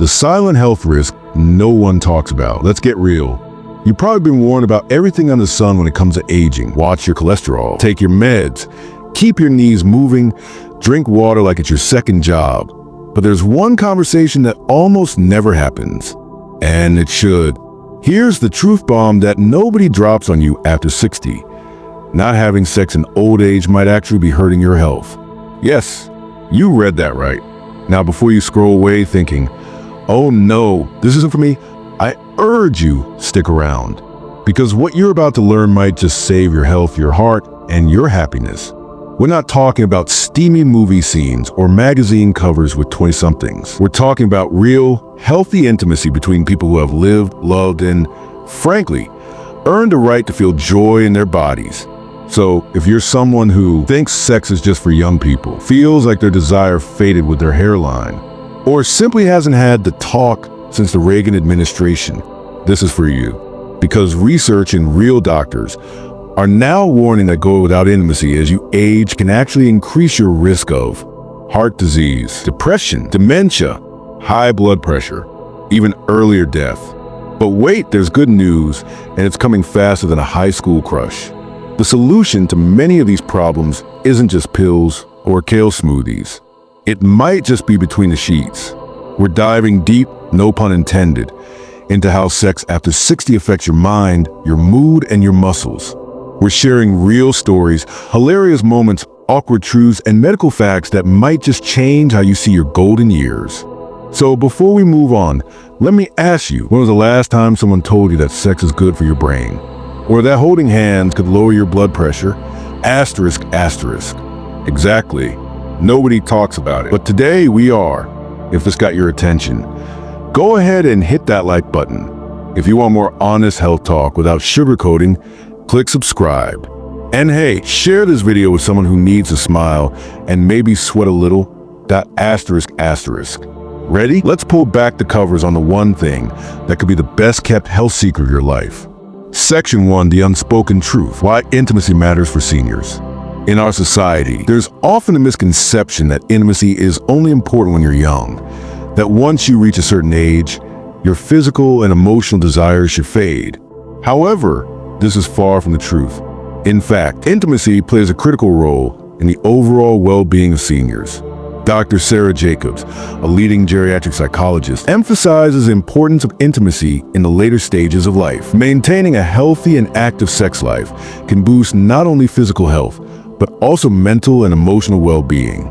The silent health risk no one talks about. Let's get real. You've probably been warned about everything under the sun when it comes to aging. Watch your cholesterol, take your meds, keep your knees moving, drink water like it's your second job. But there's one conversation that almost never happens, and it should. Here's the truth bomb that nobody drops on you after 60. Not having sex in old age might actually be hurting your health. Yes, you read that right. Now, before you scroll away thinking, oh no, this isn't for me, I urge you, stick around. Because what you're about to learn might just save your health, your heart, and your happiness. We're not talking about steamy movie scenes or magazine covers with 20-somethings. We're talking about real, healthy intimacy between people who have lived, loved, and, frankly, earned a right to feel joy in their bodies. So, if you're someone who thinks sex is just for young people, feels like their desire faded with their hairline, or simply hasn't had the talk since the Reagan administration, this is for you. Because research and real doctors are now warning that going without intimacy as you age can actually increase your risk of heart disease, depression, dementia, high blood pressure, even earlier death. But wait, there's good news, and it's coming faster than a high school crush. The solution to many of these problems isn't just pills or kale smoothies. It might just be between the sheets. We're diving deep, no pun intended, into how sex after 60 affects your mind, your mood, and your muscles. We're sharing real stories, hilarious moments, awkward truths, and medical facts that might just change how you see your golden years. So before we move on, let me ask you, when was the last time someone told you that sex is good for your brain? Or that holding hands could lower your blood pressure? Asterisk, asterisk. Exactly. Nobody talks about it. But today we are. If this got your attention, go ahead and hit that like button. If you want more honest health talk without sugarcoating, click subscribe. And hey, share this video with someone who needs a smile and maybe sweat a little. That asterisk, asterisk. Ready? Let's pull back the covers on the one thing that could be the best kept health secret of your life. Section 1, the unspoken truth. Why intimacy matters for seniors. In our society, there's often a misconception that intimacy is only important when you're young. That once you reach a certain age, your physical and emotional desires should fade. However, this is far from the truth. In fact, intimacy plays a critical role in the overall well-being of seniors. Dr. Sarah Jacobs, a leading geriatric psychologist, emphasizes the importance of intimacy in the later stages of life. Maintaining a healthy and active sex life can boost not only physical health, but also mental and emotional well-being.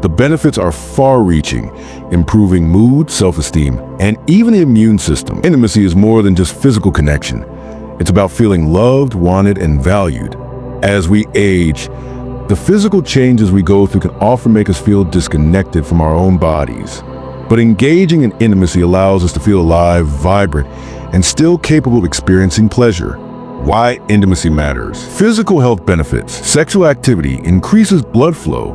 The benefits are far-reaching, improving mood, self-esteem, and even the immune system. Intimacy is more than just physical connection. It's about feeling loved, wanted, and valued. As we age, the physical changes we go through can often make us feel disconnected from our own bodies. But engaging in intimacy allows us to feel alive, vibrant, and still capable of experiencing pleasure. Why intimacy matters. Physical health benefits. Sexual activity increases blood flow,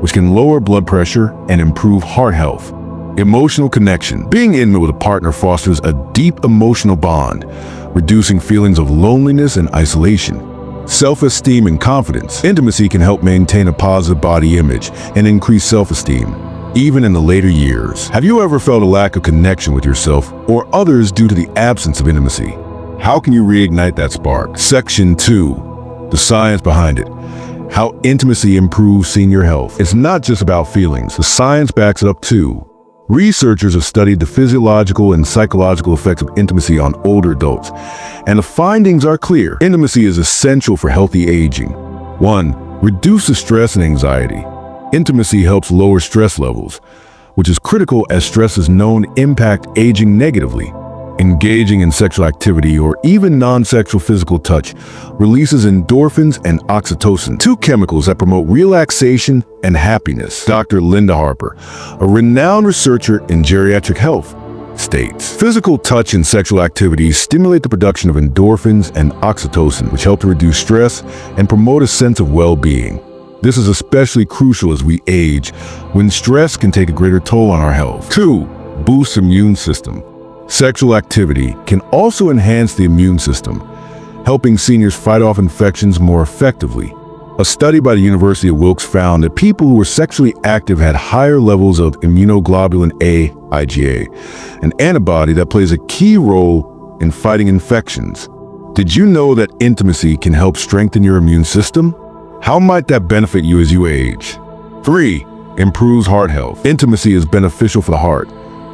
which can lower blood pressure and improve heart health. Emotional connection. Being intimate with a partner fosters a deep emotional bond, reducing feelings of loneliness and isolation. Self-esteem and confidence. Intimacy can help maintain a positive body image and increase self-esteem, even in the later years. Have you ever felt a lack of connection with yourself or others due to the absence of intimacy? How can you reignite that spark? Section 2, the science behind it. How intimacy improves senior health. It's not just about feelings. The science backs it up too. Researchers have studied the physiological and psychological effects of intimacy on older adults, and the findings are clear. Intimacy is essential for healthy aging. 1. Reduces stress and anxiety. Intimacy helps lower stress levels, which is critical as stress is known to impact aging negatively. Engaging in sexual activity or even non-sexual physical touch releases endorphins and oxytocin, two chemicals that promote relaxation and happiness. Dr. Linda Harper, a renowned researcher in geriatric health, states, physical touch and sexual activities stimulate the production of endorphins and oxytocin, which help to reduce stress and promote a sense of well-being. This is especially crucial as we age, when stress can take a greater toll on our health. 2. Boosts immune system. Sexual activity can also enhance the immune system, helping seniors fight off infections more effectively. A study by the University of Wilkes found that people who were sexually active had higher levels of immunoglobulin A, IgA, an antibody that plays a key role in fighting infections. Did you know that intimacy can help strengthen your immune system? How might that benefit you as you age? 3. Improves heart health. Intimacy is beneficial for the heart,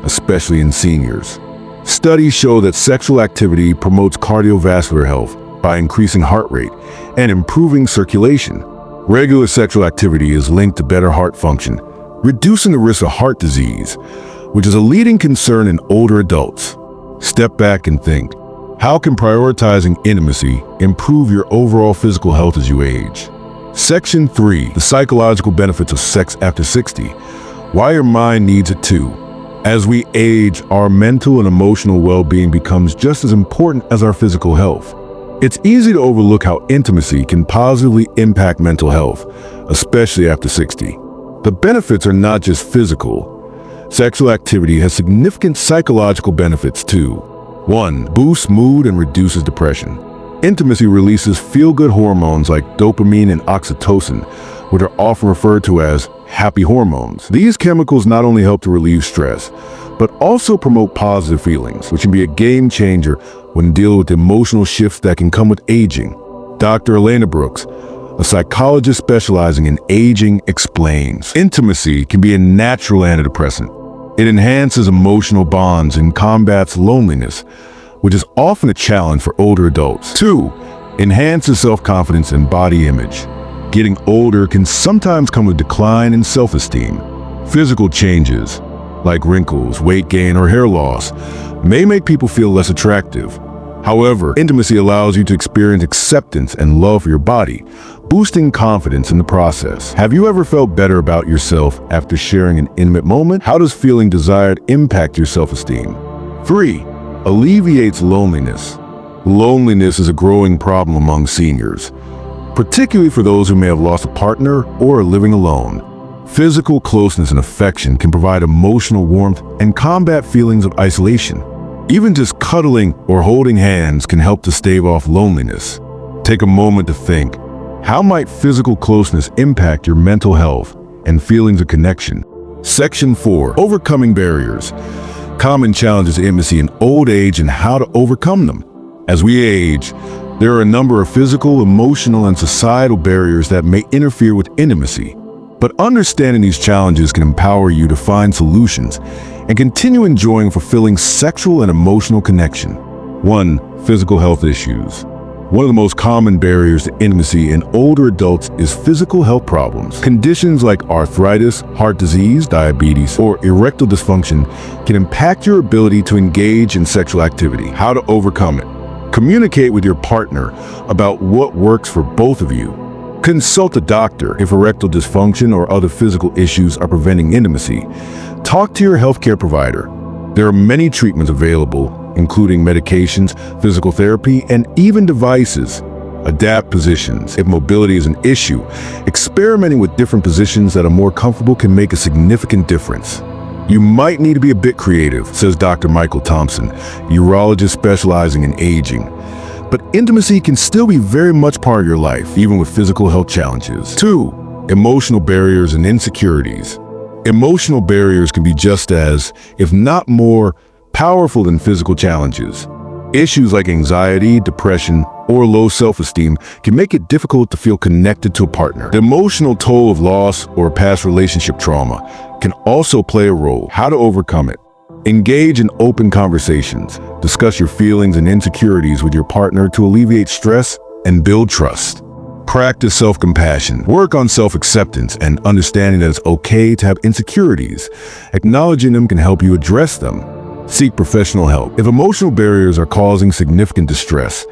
especially in seniors. Studies show that sexual activity promotes cardiovascular health by increasing heart rate and improving circulation. Regular sexual activity is linked to better heart function, reducing the risk of heart disease, which is a leading concern in older adults. Step back and think, how can prioritizing intimacy improve your overall physical health as you age? Section 3, the psychological benefits of sex after 60. Why your mind needs it too. As we age, our mental and emotional well-being becomes just as important as our physical health. It's easy to overlook how intimacy can positively impact mental health, especially after 60. The benefits are not just physical. Sexual activity has significant psychological benefits too. 1. Boosts mood and reduces depression. Intimacy releases feel-good hormones like dopamine and oxytocin, which are often referred to as happy hormones. These chemicals not only help to relieve stress, but also promote positive feelings, which can be a game changer when dealing with emotional shifts that can come with aging. Dr. Elena Brooks, a psychologist specializing in aging, explains, intimacy can be a natural antidepressant. It enhances emotional bonds and combats loneliness, which is often a challenge for older adults. 2. Enhances self-confidence and body image. Getting older can sometimes come with decline in self-esteem. Physical changes, like wrinkles, weight gain, or hair loss, may make people feel less attractive. However, intimacy allows you to experience acceptance and love for your body, boosting confidence in the process. Have you ever felt better about yourself after sharing an intimate moment? How does feeling desired impact your self-esteem? 3. Alleviates loneliness. Loneliness is a growing problem among seniors, particularly for those who may have lost a partner or are living alone. Physical closeness and affection can provide emotional warmth and combat feelings of isolation. Even just cuddling or holding hands can help to stave off loneliness. Take a moment to think, how might physical closeness impact your mental health and feelings of connection? Section 4. Overcoming barriers. Common challenges of intimacy in old age and how to overcome them. As we age, there are a number of physical, emotional, and societal barriers that may interfere with intimacy. But understanding these challenges can empower you to find solutions and continue enjoying fulfilling sexual and emotional connection. 1. Physical health issues. One of the most common barriers to intimacy in older adults is physical health problems. Conditions like arthritis, heart disease, diabetes, or erectile dysfunction can impact your ability to engage in sexual activity. How to overcome it. Communicate with your partner about what works for both of you. Consult a doctor if erectile dysfunction or other physical issues are preventing intimacy. Talk to your healthcare provider. There are many treatments available, including medications, physical therapy, and even devices. Adapt positions. If mobility is an issue, experimenting with different positions that are more comfortable can make a significant difference. You might need to be a bit creative, says Dr. Michael Thompson, urologist specializing in aging. But intimacy can still be very much part of your life, even with physical health challenges. 2. Emotional barriers and insecurities. Emotional barriers can be just as, if not more, powerful than physical challenges. Issues like anxiety, depression, or low self-esteem can make it difficult to feel connected to a partner. The emotional toll of loss or past relationship trauma can also play a role. How to overcome it. Engage in open conversations. Discuss your feelings and insecurities with your partner to alleviate stress and build trust. Practice self-compassion. Work on self-acceptance and understanding that it's okay to have insecurities. Acknowledging them can help you address them. Seek professional help. If emotional barriers are causing significant distress,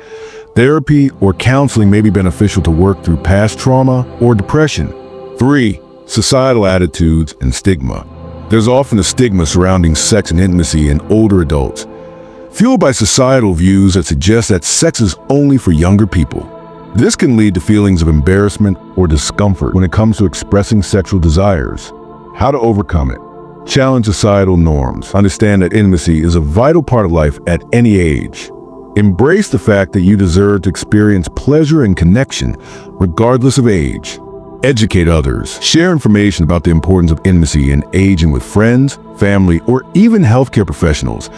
therapy or counseling may be beneficial to work through past trauma or depression. 3. Societal attitudes and stigma. There's often a stigma surrounding sex and intimacy in older adults, fueled by societal views that suggest that sex is only for younger people. This can lead to feelings of embarrassment or discomfort when it comes to expressing sexual desires. How to overcome it. Challenge societal norms. Understand that intimacy is a vital part of life at any age. Embrace the fact that you deserve to experience pleasure and connection regardless of age. Educate others. Share information about the importance of intimacy in aging with friends, family, or even healthcare professionals,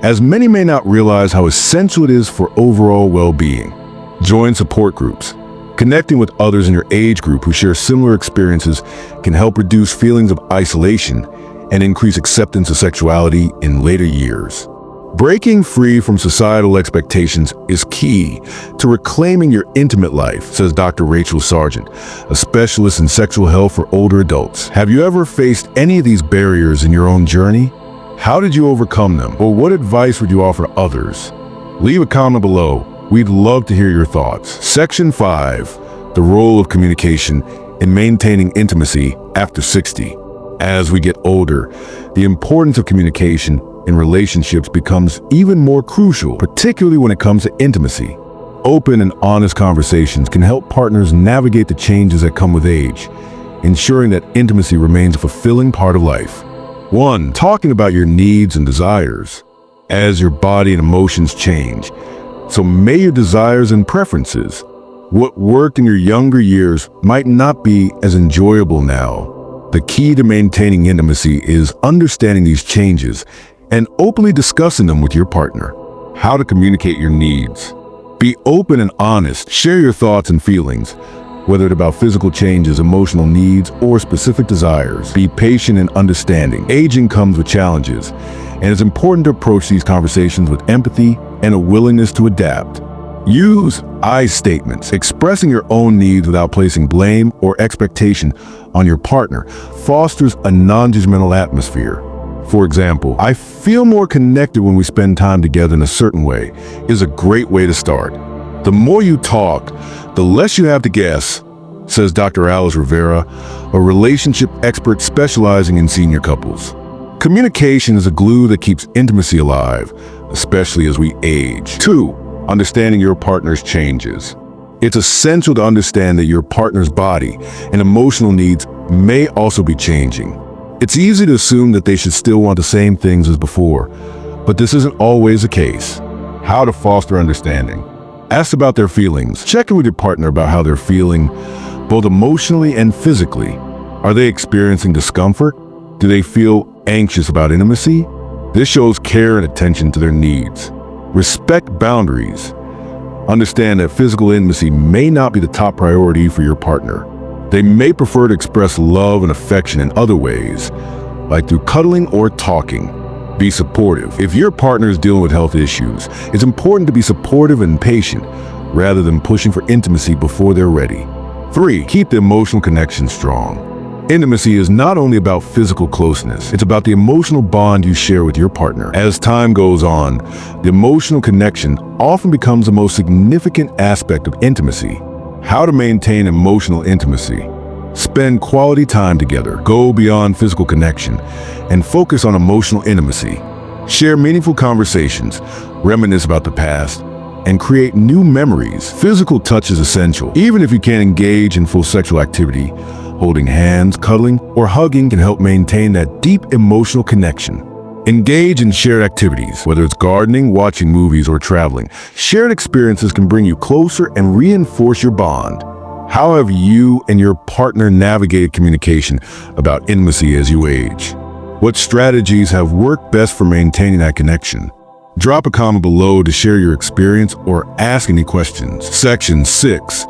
as many may not realize how essential it is for overall well-being. Join support groups. Connecting with others in your age group who share similar experiences can help reduce feelings of isolation and increase acceptance of sexuality in later years. Breaking free from societal expectations is key to reclaiming your intimate life, says Dr. Rachel Sargent, a specialist in sexual health for older adults. Have you ever faced any of these barriers in your own journey? How did you overcome them? Or what advice would you offer to others? Leave a comment below. We'd love to hear your thoughts. Section 5, the role of communication in maintaining intimacy after 60. As we get older, the importance of communication in relationships becomes even more crucial, particularly when it comes to intimacy. Open and honest conversations can help partners navigate the changes that come with age, ensuring that intimacy remains a fulfilling part of life. 1. Talking about your needs and desires. As your body and emotions change, so may your desires and preferences. What worked in your younger years might not be as enjoyable now. The key to maintaining intimacy is understanding these changes and openly discussing them with your partner. How to communicate your needs. Be open and honest. Share your thoughts and feelings, whether it's about physical changes, emotional needs, or specific desires. Be patient and understanding. Aging comes with challenges, and it's important to approach these conversations with empathy and a willingness to adapt. Use I statements. Expressing your own needs without placing blame or expectation on your partner fosters a non-judgmental atmosphere. For example, "I feel more connected when we spend time together in a certain way," is a great way to start. The more you talk, the less you have to guess, says Dr. Alice Rivera, a relationship expert specializing in senior couples. Communication is a glue that keeps intimacy alive, especially as we age. 2. Understanding your partner's changes. It's essential to understand that your partner's body and emotional needs may also be changing. It's easy to assume that they should still want the same things as before, but this isn't always the case. How to foster understanding. Ask about their feelings. Check in with your partner about how they're feeling, both emotionally and physically. Are they experiencing discomfort? Do they feel anxious about intimacy? This shows care and attention to their needs. Respect boundaries. Understand that physical intimacy may not be the top priority for your partner. They may prefer to express love and affection in other ways, like through cuddling or talking. Be supportive. If your partner is dealing with health issues, it's important to be supportive and patient, rather than pushing for intimacy before they're ready. 3. Keep the emotional connection strong. Intimacy is not only about physical closeness, it's about the emotional bond you share with your partner. As time goes on, the emotional connection often becomes the most significant aspect of intimacy. How to maintain emotional intimacy. Spend quality time together. Go beyond physical connection and focus on emotional intimacy. Share meaningful conversations, reminisce about the past, and create new memories. Physical touch is essential. Even if you can't engage in full sexual activity, holding hands, cuddling, or hugging can help maintain that deep emotional connection. Engage in shared activities, whether it's gardening, watching movies, or traveling. Shared experiences can bring you closer and reinforce your bond. How have you and your partner navigated communication about intimacy as you age? What strategies have worked best for maintaining that connection? Drop a comment below to share your experience or ask any questions. Section 6.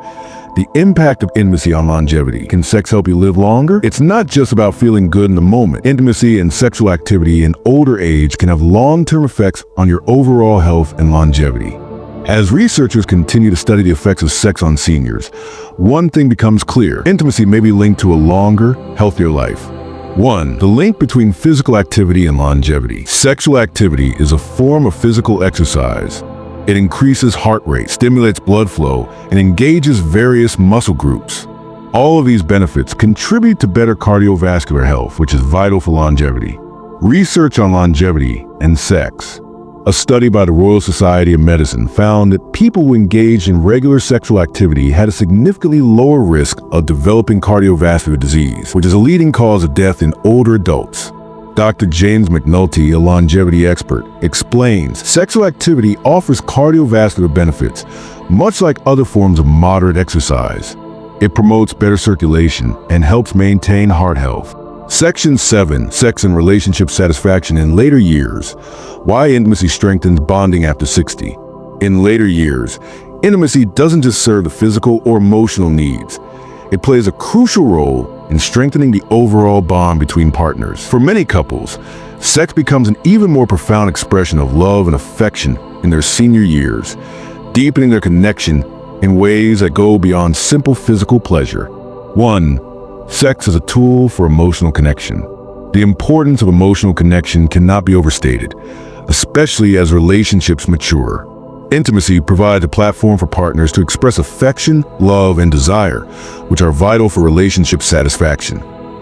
The impact of intimacy on longevity. Can sex help you live longer? It's not just about feeling good in the moment. Intimacy and sexual activity in older age can have long-term effects on your overall health and longevity. As researchers continue to study the effects of sex on seniors, one thing becomes clear. Intimacy may be linked to a longer, healthier life. 1. The link between physical activity and longevity. Sexual activity is a form of physical exercise. It increases heart rate, stimulates blood flow, and engages various muscle groups. All of these benefits contribute to better cardiovascular health, which is vital for longevity. Research on longevity and sex. A study by the Royal Society of Medicine found that people who engaged in regular sexual activity had a significantly lower risk of developing cardiovascular disease, which is a leading cause of death in older adults. Dr. James McNulty, a longevity expert, explains sexual activity offers cardiovascular benefits, much like other forms of moderate exercise. It promotes better circulation and helps maintain heart health. Section 7, Sex and Relationship Satisfaction in Later Years. Why intimacy strengthens bonding after 60. In later years, intimacy doesn't just serve the physical or emotional needs. It plays a crucial role in strengthening the overall bond between partners. For many couples, sex becomes an even more profound expression of love and affection in their senior years, deepening their connection in ways that go beyond simple physical pleasure. 1. Sex as a tool for emotional connection. The importance of emotional connection cannot be overstated, especially as relationships mature. Intimacy provides a platform for partners to express affection, love, and desire, which are vital for relationship satisfaction.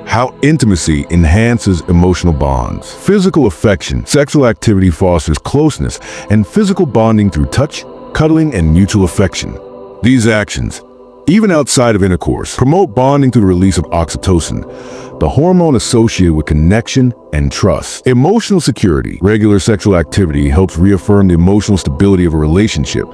How intimacy enhances emotional bonds. Physical affection. Sexual activity fosters closeness and physical bonding through touch, cuddling, and mutual affection. These actions, even outside of intercourse, promote bonding through the release of oxytocin, the hormone associated with connection and trust. Emotional security. Regular sexual activity helps reaffirm the emotional stability of a relationship,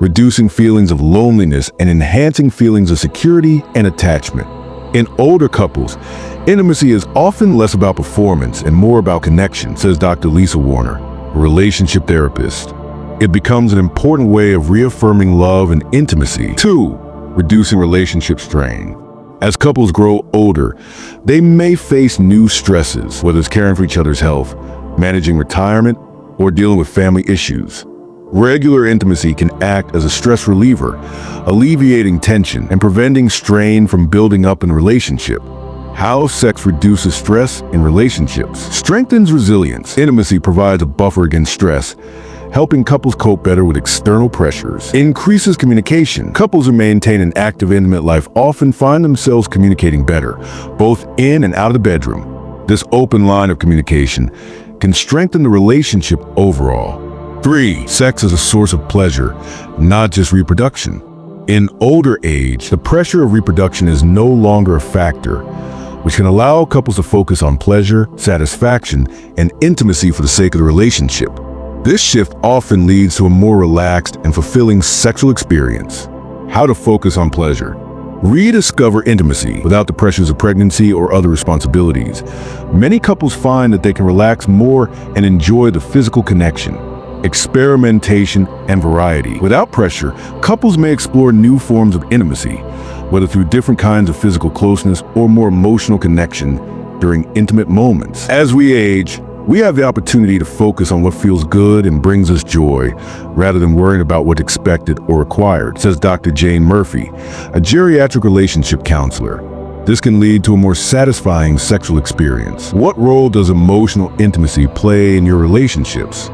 reducing feelings of loneliness and enhancing feelings of security and attachment. In older couples, intimacy is often less about performance and more about connection, says Dr. Lisa Warner, a relationship therapist. It becomes an important way of reaffirming love and intimacy. 2. Reducing relationship strain. As couples grow older, they may face new stresses, whether it's caring for each other's health, managing retirement, or dealing with family issues. Regular intimacy can act as a stress reliever, alleviating tension and preventing strain from building up in the relationship. How sex reduces stress in relationships. Strengthens resilience. Intimacy provides a buffer against stress, helping couples cope better with external pressures. Increases communication. Couples who maintain an active, intimate life often find themselves communicating better, both in and out of the bedroom. This open line of communication can strengthen the relationship overall. 3. Sex as a source of pleasure, not just reproduction. In older age, the pressure of reproduction is no longer a factor, which can allow couples to focus on pleasure, satisfaction, and intimacy for the sake of the relationship. This shift often leads to a more relaxed and fulfilling sexual experience. How to focus on pleasure. Rediscover intimacy without the pressures of pregnancy or other responsibilities. Many couples find that they can relax more and enjoy the physical connection. Experimentation and variety. Without pressure, couples may explore new forms of intimacy, whether through different kinds of physical closeness or more emotional connection during intimate moments. As we age, we have the opportunity to focus on what feels good and brings us joy, rather than worrying about what's expected or required, says Dr. Jane Murphy, a geriatric relationship counselor. This can lead to a more satisfying sexual experience. What role does emotional intimacy play in your relationships?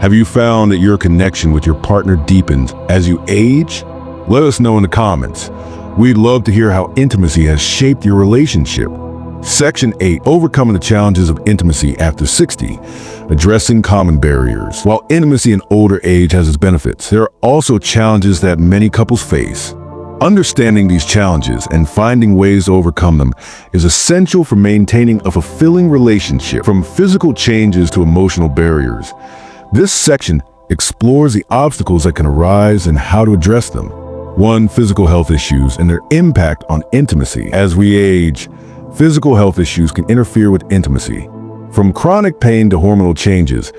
Have you found that your connection with your partner deepens as you age? Let us know in the comments. We'd love to hear how intimacy has shaped your relationship. Section 8, Overcoming the Challenges of Intimacy After 60, Addressing Common Barriers. While intimacy in older age has its benefits, there are also challenges that many couples face. Understanding these challenges and finding ways to overcome them is essential for maintaining a fulfilling relationship. From physical changes to emotional barriers, this section explores the obstacles that can arise and how to address them. 1. Physical health issues and their impact on intimacy. As we age, physical health issues can interfere with intimacy. From chronic pain to hormonal changes,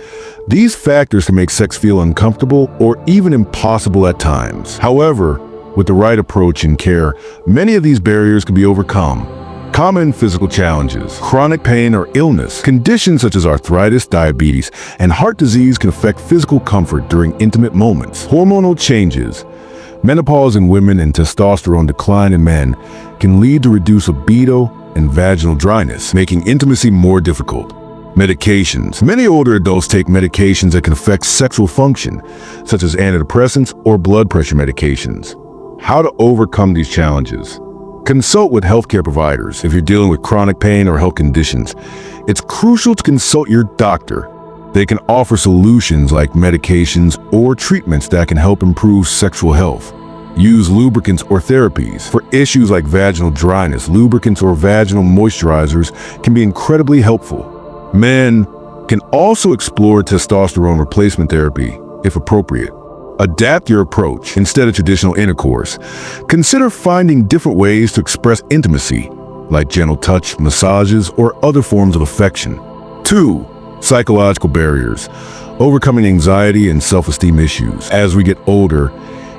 these factors can make sex feel uncomfortable or even impossible at times. However, with the right approach and care, many of these barriers can be overcome. Common physical challenges, chronic pain or illness, conditions such as arthritis, diabetes, and heart disease can affect physical comfort during intimate moments. Hormonal changes, menopause in women and testosterone decline in men can lead to reduced libido and vaginal dryness, making intimacy more difficult. Medications. Many older adults take medications that can affect sexual function, such as antidepressants or blood pressure medications. How to overcome these challenges. Consult with healthcare providers if you're dealing with chronic pain or health conditions. It's crucial to consult your doctor. They can offer solutions like medications or treatments that can help improve sexual health. Use lubricants or therapies. For issues like vaginal dryness, lubricants or vaginal moisturizers can be incredibly helpful. Men can also explore testosterone replacement therapy, if appropriate. Adapt your approach instead of traditional intercourse. Consider finding different ways to express intimacy, like gentle touch, massages, or other forms of affection. 2. Psychological barriers. Overcoming anxiety and self-esteem issues. As we get older,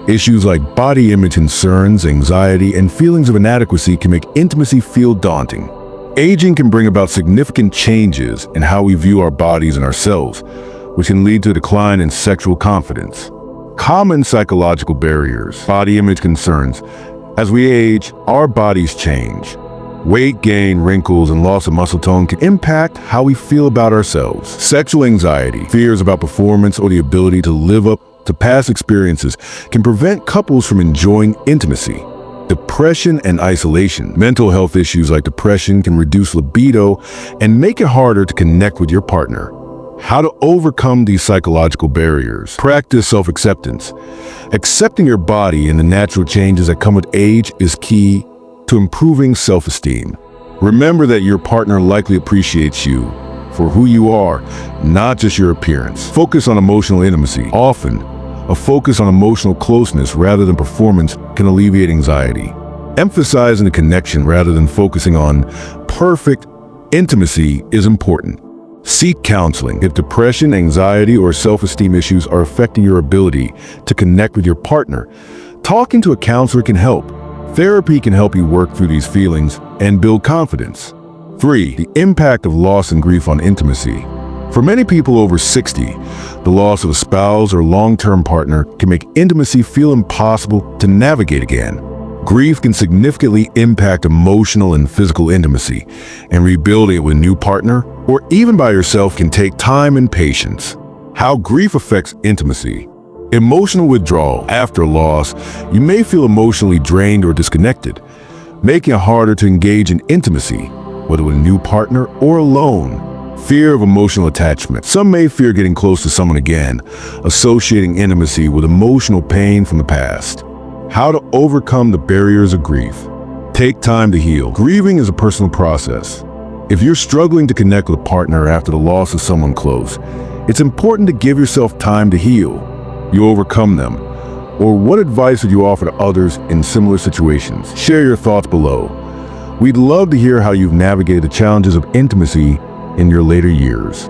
issues like body image concerns, anxiety, and feelings of inadequacy can make intimacy feel daunting. Aging can bring about significant changes in how we view our bodies and ourselves, which can lead to a decline in sexual confidence. Common psychological barriers, body image concerns. As we age, our bodies change. Weight gain, wrinkles, and loss of muscle tone can impact how we feel about ourselves. Sexual anxiety, fears about performance, or the ability to live up to past experiences can prevent couples from enjoying intimacy. Depression and isolation. Mental health issues like depression can reduce libido and make it harder to connect with your partner. How to overcome these psychological barriers. Practice self-acceptance. Accepting your body and the natural changes that come with age is key to improving self-esteem. Remember that your partner likely appreciates you for who you are, not just your appearance. Focus on emotional intimacy. Often, a focus on emotional closeness rather than performance can alleviate anxiety. Emphasizing the connection rather than focusing on perfect intimacy is important. Seek counseling if depression, anxiety, or self-esteem issues are affecting your ability to connect with your partner. Talking to a counselor can help. Therapy can help you work through these feelings and build confidence. 3. The impact of loss and grief on intimacy. For many people over 60, the loss of a spouse or long-term partner can make intimacy feel impossible to navigate again. Grief can significantly impact emotional and physical intimacy, and rebuilding it with a new partner, or even by yourself, can take time and patience. How grief affects intimacy. Emotional withdrawal. After loss, you may feel emotionally drained or disconnected, making it harder to engage in intimacy, whether with a new partner or alone. Fear of emotional attachment. Some may fear getting close to someone again, associating intimacy with emotional pain from the past. How to overcome the barriers of grief. Take time to heal. Grieving is a personal process. If you're struggling to connect with a partner after the loss of someone close, it's important to give yourself time to heal. You overcome them. Or what advice would you offer to others in similar situations? Share your thoughts below. We'd love to hear how you've navigated the challenges of intimacy in your later years.